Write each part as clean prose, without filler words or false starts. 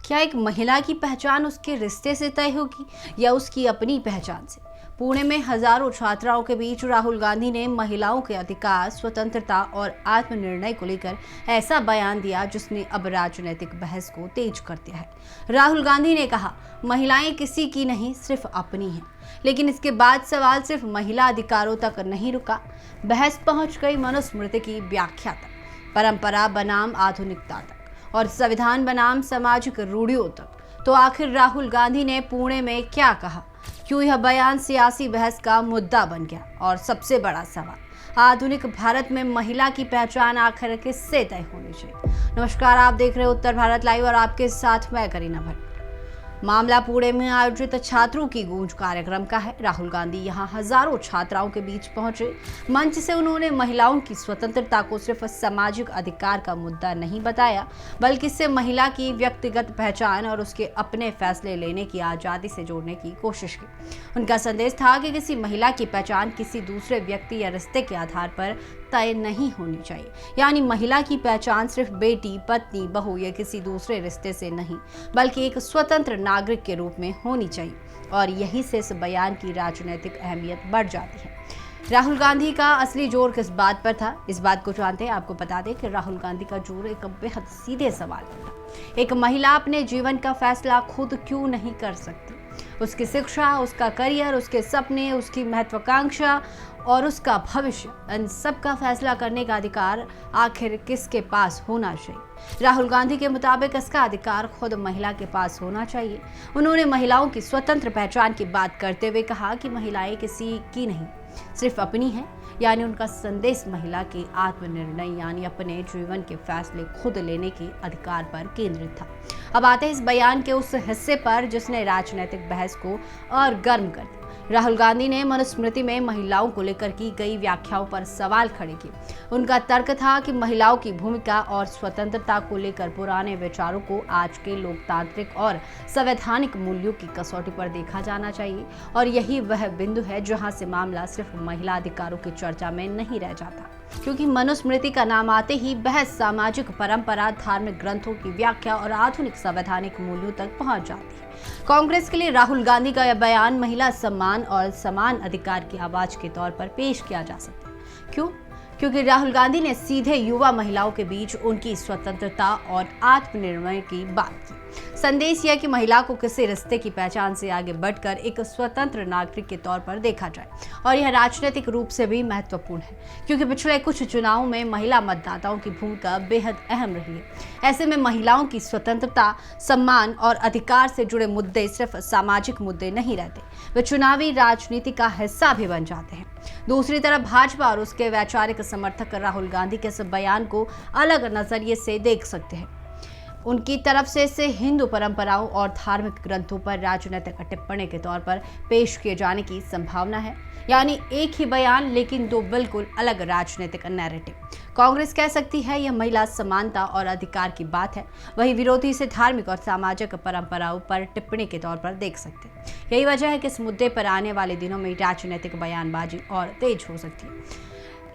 क्या एक महिला की पहचान उसके रिश्ते से तय होगी या उसकी अपनी पहचान से? पुणे में हजारों छात्राओं के बीच राहुल गांधी ने महिलाओं के अधिकार, स्वतंत्रता और आत्मनिर्णय को लेकर ऐसा बयान दिया जिसने अब राजनीतिक बहस को तेज कर दिया है। राहुल गांधी ने कहा, महिलाएं किसी की नहीं, सिर्फ अपनी हैं। लेकिन इसके बाद सवाल सिर्फ महिला अधिकारों तक नहीं रुका। बहस पहुंच गई मनुस्मृति की व्याख्या तक, परंपरा बनाम आधुनिकता तक और संविधान बनाम सामाजिक रूढ़ियों तक। तो आखिर राहुल गांधी ने पुणे में क्या कहा? क्यों यह बयान सियासी बहस का मुद्दा बन गया? और सबसे बड़ा सवाल, आधुनिक भारत में महिला की पहचान आखिर किससे तय होनी चाहिए? नमस्कार, आप देख रहे हैं उत्तर भारत लाइव और आपके साथ मैं करीना भट्ट। मामला पुणे में आयोजित छात्रों की गूंज कार्यक्रम का है। राहुल गांधी यहां हजारों छात्राओं के बीच पहुंचे। मंच से उन्होंने महिलाओं की स्वतंत्रता को सिर्फ सामाजिक अधिकार का मुद्दा नहीं बताया, बल्कि इससे महिला की व्यक्तिगत पहचान और उसके अपने फैसले लेने की आजादी से जोड़ने की कोशिश की। उनका संदेश था कि किसी महिला की पहचान किसी दूसरे व्यक्ति या रिश्ते के आधार पर तय नहीं होनी चाहिए। यानी महिला की पहचान सिर्फ बेटी, पत्नी, बहू या किसी दूसरे रिश्ते से नहीं, बल्कि एक स्वतंत्र नागरिक के रूप में होनी चाहिए। और यही से इस बयान की राजनीतिक अहमियत बढ़ जाती है। राहुल गांधी का असली जोर किस बात पर था, इस बात को जानते हैं। आपको बता दें कि राहुल गांधी का जोर एक बेहद सीधे सवाल पर था। एक महिला अपने जीवन का फैसला खुद क्यों नहीं कर सकती? उसकी शिक्षा, उसका करियर, उसके सपने, उसकी महत्वाकांक्षा और उसका भविष्य, इन सब का फैसला करने का अधिकार आखिर किसके पास होना चाहिए? राहुल गांधी के मुताबिक इसका अधिकार खुद महिला के पास होना चाहिए। उन्होंने महिलाओं की स्वतंत्र पहचान की बात करते हुए कहा कि महिलाएं किसी की नहीं, सिर्फ अपनी हैं। यानी उनका संदेश महिला के आत्मनिर्णय यानी अपने जीवन के फैसले खुद लेने के अधिकार पर केंद्रित था। अब आते हैं इस बयान के उस हिस्से पर जिसने राजनीतिक बहस को और गर्म कर दिया। राहुल गांधी ने मनुस्मृति में महिलाओं को लेकर की गई व्याख्याओं पर सवाल खड़े किए। उनका तर्क था कि महिलाओं की भूमिका और स्वतंत्रता को लेकर पुराने विचारों को आज के लोकतांत्रिक और संवैधानिक मूल्यों की कसौटी पर देखा जाना चाहिए। और यही वह बिंदु है जहां से मामला सिर्फ महिला अधिकारों की चर्चा में नहीं रह जाता, क्योंकि मनुस्मृति का नाम आते ही बहस सामाजिक परंपरा, धार्मिक ग्रंथों की व्याख्या और आधुनिक संवैधानिक मूल्यों तक पहुंच जाती है। कांग्रेस के लिए राहुल गांधी का यह बयान महिला सम्मान और समान अधिकार की आवाज के तौर पर पेश किया जा सकता है। क्यों? क्योंकि राहुल गांधी ने सीधे युवा महिलाओं के बीच उनकी स्वतंत्रता और आत्मनिर्णय की बात की। संदेश यह कि महिला को किसी रिश्ते की पहचान से आगे बढ़कर एक स्वतंत्र नागरिक के तौर पर देखा जाए। और यह राजनीतिक रूप से भी महत्वपूर्ण है, क्योंकि पिछले कुछ चुनावों में महिला मतदाताओं की भूमिका बेहद अहम रही है। ऐसे में महिलाओं की स्वतंत्रता, सम्मान और अधिकार से जुड़े मुद्दे सिर्फ सामाजिक मुद्दे नहीं रहते, वे चुनावी राजनीति का हिस्सा भी बन जाते हैं। दूसरी तरफ भाजपा और उसके वैचारिक समर्थक राहुल गांधी के इस बयान को अलग नजरिए से देख सकते हैं। उनकी तरफ से इसे हिंदू परंपराओं और धार्मिक ग्रंथों पर राजनीतिक टिप्पणी के तौर पर पेश किए जाने की संभावना है। यानी एक ही बयान लेकिन दो बिल्कुल अलग राजनीतिक नैरेटिव। कांग्रेस कह सकती है यह महिला समानता और अधिकार की बात है, वही विरोधी इसे धार्मिक और सामाजिक परंपराओं पर टिप्पणी के तौर पर देख सकते हैं। यही वजह है कि इस मुद्दे पर आने वाले दिनों में राजनीतिक बयानबाजी और तेज हो सकती है।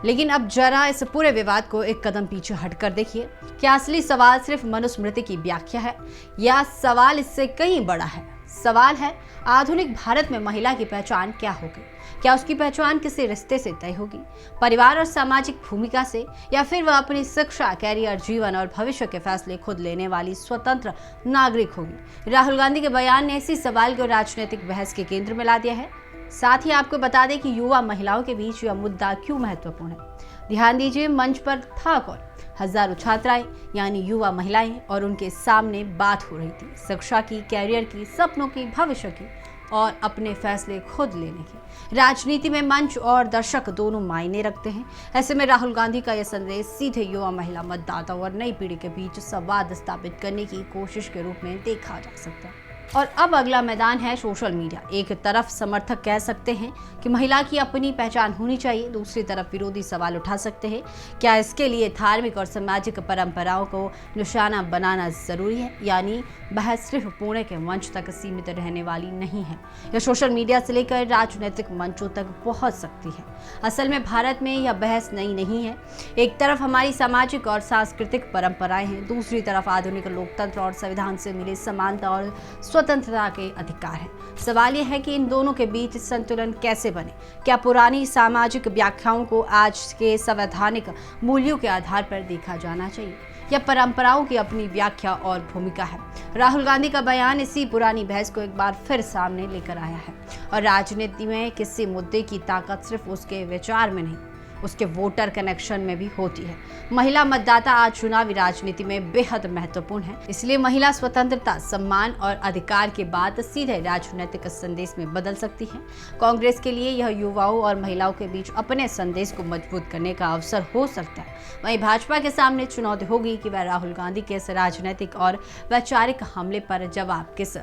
लेकिन अब जरा इस पूरे विवाद को एक कदम पीछे हटकर देखिए। क्या असली सवाल सिर्फ मनुस्मृति की व्याख्या है या सवाल इससे कहीं बड़ा है? सवाल है, आधुनिक भारत में महिला की पहचान क्या होगी? क्या उसकी पहचान किसी रिश्ते से तय होगी, परिवार और सामाजिक भूमिका से, या फिर वह अपनी शिक्षा, कैरियर, जीवन और भविष्य के फैसले खुद लेने वाली स्वतंत्र नागरिक होगी? राहुल गांधी के बयान ने इसी सवाल को राजनीतिक बहस के केंद्र में ला दिया है। साथ ही आपको बता दें कि युवा महिलाओं के बीच यह मुद्दा क्यों महत्वपूर्ण है। ध्यान दीजिए, मंच पर था कौन? हजारों छात्राएं यानी युवा महिलाएं, और उनके सामने बात हो रही थी शिक्षा की, कैरियर की, सपनों की, भविष्य की और अपने फैसले खुद लेने की। राजनीति में मंच और दर्शक दोनों मायने रखते हैं। ऐसे में राहुल गांधी का यह संदेश सीधे युवा महिला मतदाताओं और नई पीढ़ी के बीच संवाद स्थापित करने की कोशिश के रूप में देखा जा सकता है। और अब अगला मैदान है सोशल मीडिया। एक तरफ समर्थक कह सकते हैं कि महिला की अपनी पहचान होनी चाहिए, दूसरी तरफ विरोधी सवाल उठा सकते हैं क्या इसके लिए धार्मिक और सामाजिक परंपराओं को निशाना बनाना जरूरी है। यानी बहस सिर्फ पुणे के मंच तक सीमित रहने वाली नहीं है, यह सोशल मीडिया से लेकर राजनीतिक मंचों तक पहुंच सकती है। असल में भारत में यह बहस नई नहीं है। एक तरफ हमारी सामाजिक और सांस्कृतिक परंपराएं हैं, दूसरी तरफ आधुनिक लोकतंत्र और संविधान से मिले समानता और स्वतंत्रता के अधिकार हैं। सवाल यह है कि इन दोनों के बीच संतुलन कैसे बने। क्या पुरानी सामाजिक व्याख्याओं को आज के संवैधानिक मूल्यों के आधार पर देखा जाना चाहिए या परंपराओं की अपनी व्याख्या और भूमिका है। राहुल गांधी का बयान इसी पुरानी बहस को एक बार फिर सामने लेकर आया है। और राजनीति में किसी मुद्दे की ताकत सिर्फ उसके विचार में नहीं, उसके वोटर कनेक्शन में भी होती है। महिला मतदाता आज चुनावी राजनीति में बेहद महत्वपूर्ण है, इसलिए महिला स्वतंत्रता, सम्मान और अधिकार की बात सीधे राजनीतिक संदेश में बदल सकती है। कांग्रेस के लिए यह युवाओं और महिलाओं के बीच अपने संदेश को मजबूत करने का अवसर हो सकता है। वहीं भाजपा के सामने चुनौती होगी कि वह राहुल गांधी के इस राजनीतिक और वैचारिक हमले पर जवाब किस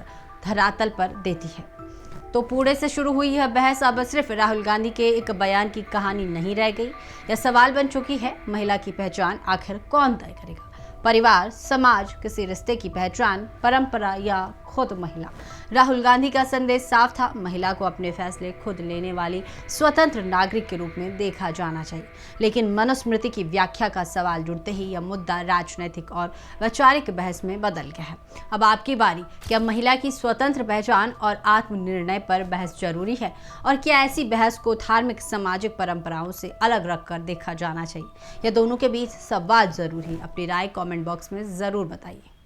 धरातल पर देती है। तो पुणे से शुरू हुई यह बहस अब सिर्फ राहुल गांधी के एक बयान की कहानी नहीं रह गई। यह सवाल बन चुकी है, महिला की पहचान आखिर कौन तय करेगा? परिवार, समाज, किसी रिश्ते की पहचान, परंपरा या खुद महिला? राहुल गांधी का संदेश साफ था, महिला को अपने फैसले खुद लेने वाली स्वतंत्र नागरिक के रूप में देखा जाना चाहिए। लेकिन मनुस्मृति की व्याख्या का सवाल जुड़ते ही यह मुद्दा राजनीतिक और वैचारिक बहस में बदल गया है। अब आपकी बारी, क्या महिला की स्वतंत्र पहचान और आत्मनिर्णय पर बहस जरूरी है? और क्या ऐसी बहस को धार्मिक सामाजिक परंपराओं से अलग रखकर देखा जाना चाहिए? यह दोनों के बीच संवाद जरूरी है। अपनी राय कमेंट बॉक्स में जरूर बताइए।